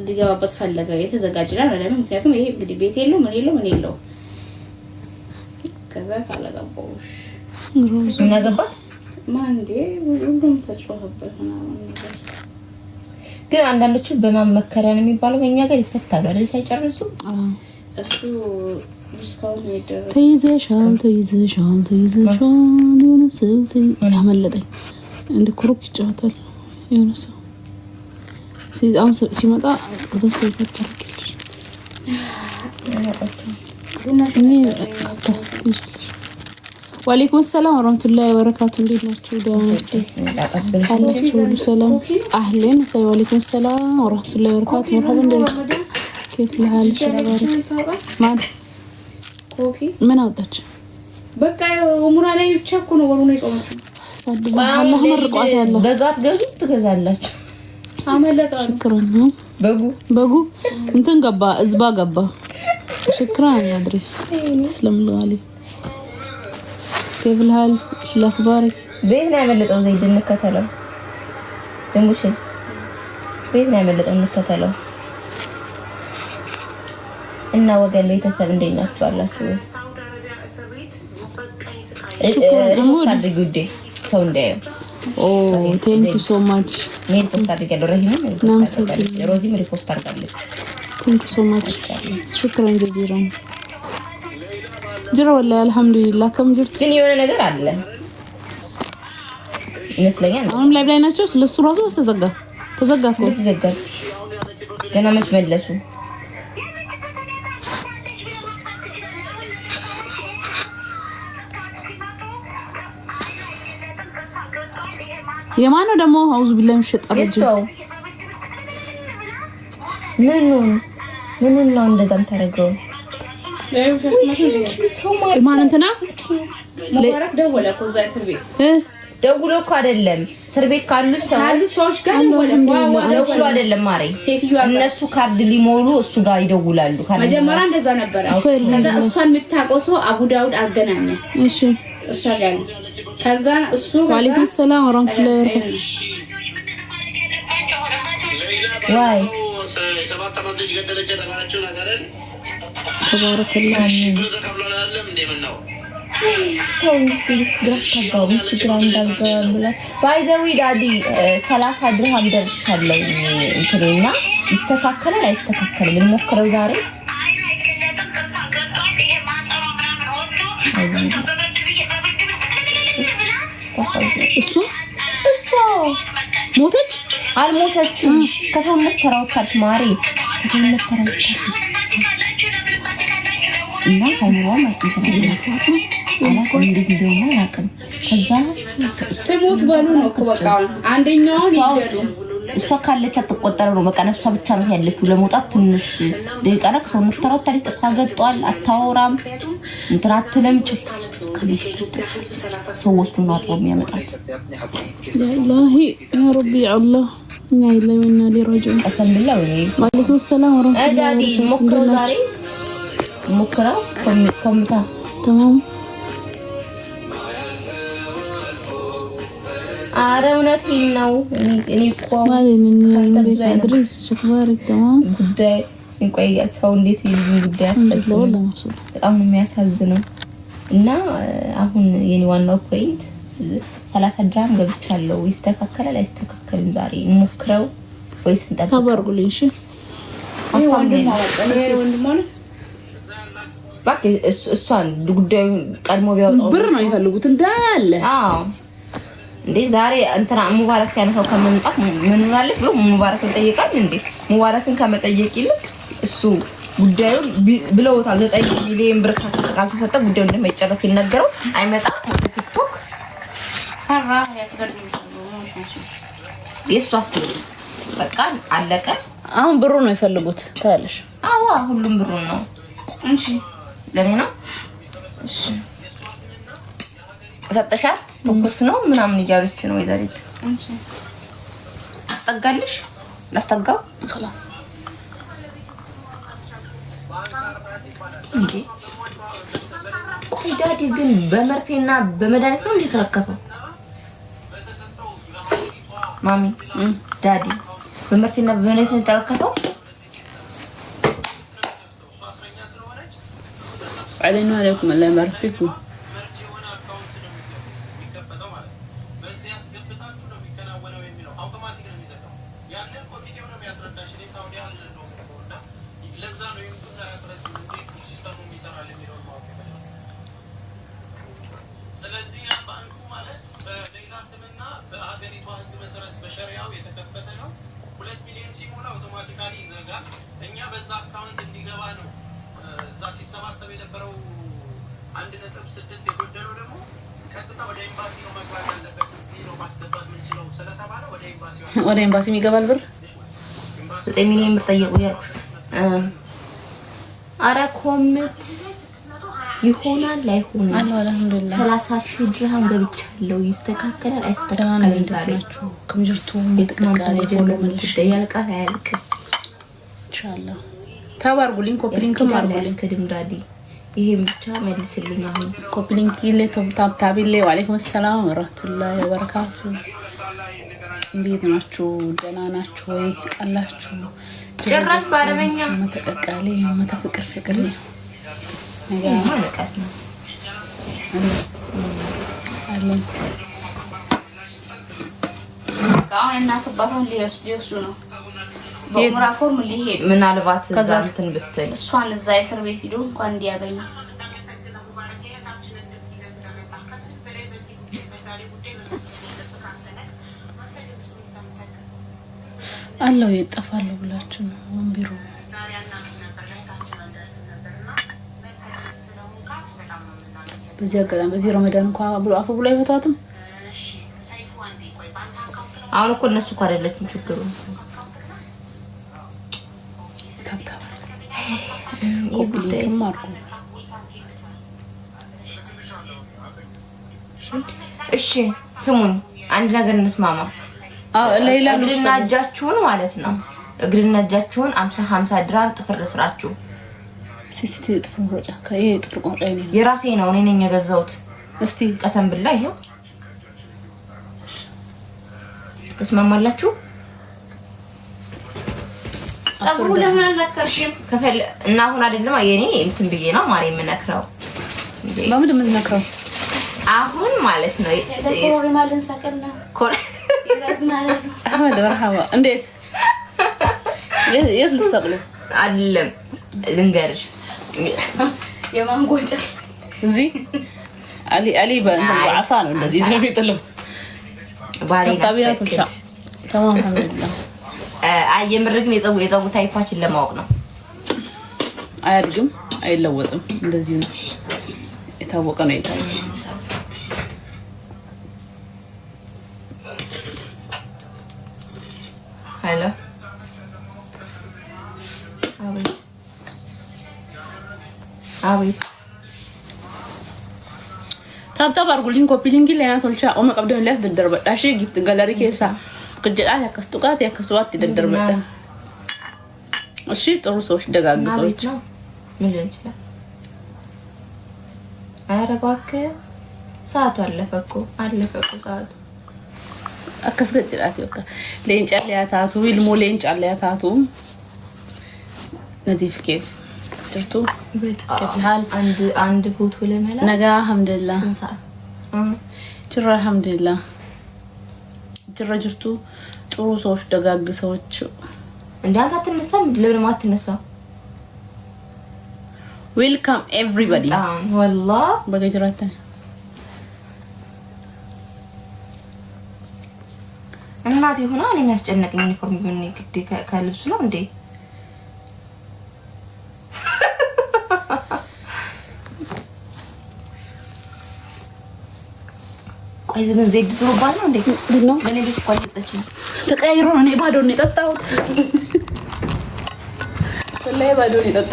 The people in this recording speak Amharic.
ሊገባበት ፈለገ የተዘጋጀና ለምን ምክንያቱም ይሄ እንግዲህ ቤት የለው ምን የለው ከዛ ካላገባው ሮዝ እናገባ ማንዴ ሁሉም ተጫወተበት ምናምን ነገር ግን አንዳንዶቹ በማመከሪያ ነው የሚባለው በእኛ ጋር ይፈታሉ አይደል ሳይጨርሱ እሱ ዲስካውንት ነው ተይዘሻል የሆነ ሰው ያመለጠኝ እንደ ክሮክ ይጫወታል የሆነ ሰው ሲመጣ ዘውት ይፈታል ወአለይኩም ሰላም ወራህመቱላሂ ወበረካቱ እንዴት ናችሁ ዳንቺ አላችሁ ሰላም አህለን ወአለይኩም ሰላም ወራህመቱላሂ ወበረካቱ مرحبا درس كيف الحال شباب ማን ኮኪ ምን አወጣች በቃ ኡምራ ላይ ብቻ እኮ ነው ወሩን የጾመችው አላህ መርቋት ያለው በጋት ገዙ ትገዛላችሁ አመለጣው ሽክራን በጉ እንትን ገባ እዝባ ገባ ሽክራን ያድርስ ተስለም ለዋሊ كيف الحال ايش الاخبار ቤት ነው ያመለጠው ዘይድ እንከተለው ደሙሽ ቤት ነው ያመለጠው እንከተለው እና ወገን ቤተሰብ እንዴት ናችሁ አላችሁ ሪፖስት አድርጉ ዴ ሰው እንዳየው ኦ ቴንክ ዩ ሶ ማች ሜል ፖስት አድርጋለሁ ረሂም ሮዚም ሪፖስት አድርጋለች ቴንክ ዩ ሶ ማች ሽክራን ጀዚራን ጅራ ወላሂ አልহামዱሊላህ ከም ጅርት ግን የሆነ ነገር አለ ይመስለኛል አሁን ላይ ላይ ናቸው ስለሱ ራሱ ተዘጋ እኮ ገና መች መለሱ የማን ነው ደግሞ አውዙ ቢላሂ ምሽጣረጅ ምኑን ነው እንደዛም ታረገው ማን እንትና ሙባረክ ደወለ እኮ እዛ እስር ቤት ደውሎ እኮ አይደለም እስር ቤት ካሉ ሰዎች ጋር ደውሎ አይደለም ማሬ እነሱ ካርድ ሊሞሉ እሱ ጋር ይደውላሉ መጀመሪያ እንደዛ ነበር ከዛ እሷን የምታውቀው ሰው አቡ ዳውድ አገናኘ እሺ እሷ ጋር ከዛ እሱ ወአለይኩም ሰላም ወራህመቱላሂ ወበረካቱ ዋይ ተባረከላህ ተውንስቲ ድረካጋው ኢንስታግራም ብላ ባይዘዊ ዳዲ 30 ድርሃም ደርሻለሁ እንትኔና ይስተካከላል አይስተካከልም እንሞክረው ዛሬ እሱ ሞተች አልሞተችም ከሰውነት ተራውታች ማሪ ከሰውነት ተራውታች እና ታይሯ ማጥንት ነው አላውቅም እንዴት እንደሆነ አላውቅም ከዛ ስሙት ባሉ ነው እኮ በቃ አንደኛውን ይደሉ እሷ ካለች አትቆጠረ ነው በቃ ነፍሷ ብቻ ነው ያለችው ለመውጣት ትንሽ ደቂቃ ነው ከሰውነት ተራውታች ተሳገጧል አታወራም እንትራትለም ሰዎች ነው አጥቦ የሚያመጣት ኢላሂ ያ ረቢ አላህ ያ ኢላሂና ሊራጅዑ ቀሰም بالله ወአለይኩም ሰላም ወራህመቱላሂ ወበረካቱ ሙከራው ኮምታ تمام አረውነት ነው እኔ ማለኝ አድሬስ ሽክባርክ تمام ጉዳይ እንቆያል ሰው እንዴት ይዝን ጉዳይ አስፈልጎ በጣም ነው የሚያሳዝነው እና አሁን የኔ ዋናው ፖይንት 30 ድራም ገብቻለሁ ይስተካከላል አይስተካከልም ዛሬ እንሞክረው ወይስ እንጠብቅ ታባርጉልኝ እሺ ወንድማለ ባክ እሷን ጉዳዩ ቀድሞ ቢያወጣው ብር ነው ይፈልጉት እንዳለ አዎ እንዴ ዛሬ እንትና ሙባረክ ሲያነሳው ከመምጣት ምን ማለት ብሎ ሙባረክን ጠይቃል እንዴ ሙባረክን ከመጠየቅ ይልቅ እሱ ጉዳዩ ብለውታል 9 ሚሊዮን ብር ካልተሰጠ ጉዳዩ እንደማይጨረስ ይነገረው አይመጣም ከቲክቶክ ፈራ ያስገድም የሱ አስተው በቃ አለቀ አሁን ብሩ ነው ይፈልጉት ታያለሽ አዎ ሁሉም ብሩ ነው እንጂ ለኔ ነው እሺ ሰጠሻት ትኩስ ነው ምናምን ይያለች ነው ይዛሪት እንጂ አስጠጋልሽ ላስጠጋው خلاص እንዴ ዳዲ ግን በመርፌና በመድኃኒት ነው እንዲተረከፈው ማሚ ዳዲ በመርፌና በመድኃኒት ነው የተረከፈው علينا عليكم الله يبارك فيكم ስለዚህ ያ ባንኩ ማለት በሌላ ስምና በአገሪቷ ህግ መሰረት በሸሪዓው የተከፈተ ነው 2 ሚሊዮን ሲሞላ አውቶማቲካሊ ይዘጋል እኛ በዛ አካውንት እንዲገባ ነው እዛ ሲሰባሰብ የነበረው 1.6 የጎደለው ደግሞ ቀጥታ ወደ ኤምባሲ ነው መግባት ያለበት እዚህ ነው ማስገባት የምንችለው ስለተባለ ወደ ኤምባሲ የሚገባል ብር 9 ሚሊዮን ብር ጠየቁ ያልኩሽ አረ ኮሜንት ይሆናል ላይሆን አላህ አልহামዱሊላህ 30,000 ድርሃም ገብቻለሁ ይስተካከላል አይስተካከላችሁ ከምጅርቱ ምትቀቃለ ፎሎመልሽ ያልቃል አያልቅ ኢንሻአላህ ታባርጉልኝ ኮፕሊንክ ማርጉልኝ ከድምዳዲ ይሄ ብቻ መልስልኝ አሁን ኮፕሊንክ ይለ ታብታቢለ ወአለይኩም ሰላም ወራህመቱላሂ ወበረካቱ እንዴት ናችሁ ደህና ናችሁ ወይ አላችሁ ጭራሽ ባረበኛ መተቀቃለ መተፍቅር ፍቅር ነው ነገ ማለቃት ነው አለ አሁን እናትባታውን ሊወስዱ ነው በኡምራ ፎርም ሊሄድ ምናልባት ዛንተን ብትል እሷን እዛ እስር ቤት ሄዶ እንኳን እንዲያገኙ አለው ይጣፋሉ ብላችሁ ነው ወንቢሩ በዚህ አጋጣሚ በዚህ ረመዳን እንኳን ብሎ አፉ ብሎ አይፈታትም አሁን እኮ እነሱ እኮ አይደለችም ችግሩ ኮፕሊንክ ማርኩ እሺ ስሙን አንድ ነገር እንስማማ ሌላ እግርና እጃችሁን ማለት ነው እግርና እጃችሁን 50 ድራም ጥፍር ስራችሁ ሲሲቲ ጥፍር ወጣ ከይ ጥፍር ቆንጫይ ነው የራሴ ነው እኔ ነኝ የገዛሁት እስቲ ቀሰም ብላ ይሄው ተስማማላችሁ አብሩ ለምን አልነከርሽም ከፈል እና አሁን አይደለም የኔ እንትን ብዬ ነው ማሪ የምነክረው በምን የምንነክረው አሁን ማለት ነው ለኮሮና ማለን ሰከና ይራዝማል አህመድ መርሐባ እንዴት የት ልትሰቅሉ አይደለም ልንገርሽ የማንጎጭ እዚህ አሊ በአሳ ነው እንደዚህ ነው የሚጥለው ታቢራቶች ተማም አልሐምዱሊላህ የምርግን የፀጉር ታይፓችን ለማወቅ ነው አያድግም አይለወጥም እንደዚህ ነው የታወቀ ነው የታወቀ ሄሎ አቤት ታብታብ አርጉልኝ ኮፒሊንግ ለና ቶልቻ ኦማ ቀብደን ላስ ደደርበዳሽ ጊፍት ጋለሪ ኬሳ ከጀላት ያከስቱቃት ያከስዋት ይደደርበዳ እሺ ጥሩ ሰዎች ደጋግ ሰዎች ምን ይችላል አረባከ ሰዓቱ አለፈኩ ሰዓቱ አከስገጭላት ይወካ ለእንጫለያታቱ ይልሞ ለእንጫለያታቱ ነዚፍ ኬፍ ትርቱ ከፍሃል አንድ ፎቶ ለመላ ነገ አልሐምዱሊላህ ጅራ አልሐምዱሊላህ ጅራ ጅርቱ ጥሩ ሰዎች ደጋግ ሰዎች እንዳንተ አትነሳም ለምን አትነሳ ዌልካም ኤቭሪባዲ والله በገጅራተ እናት ይሁና እኔ የሚያስጨንቀኝ ዩኒፎርም ቢሆን ግዴ ከልብሱ ነው እንዴ ቆይ ግን ዘይት ዝሩባል ነው እንዴ ነው ለኔ ብስኳት ተጠችኝ ተቀይሮ ነው እኔ ባዶ ነው የጠጣሁት ወላሂ ባዶ ነው የጠጣሁት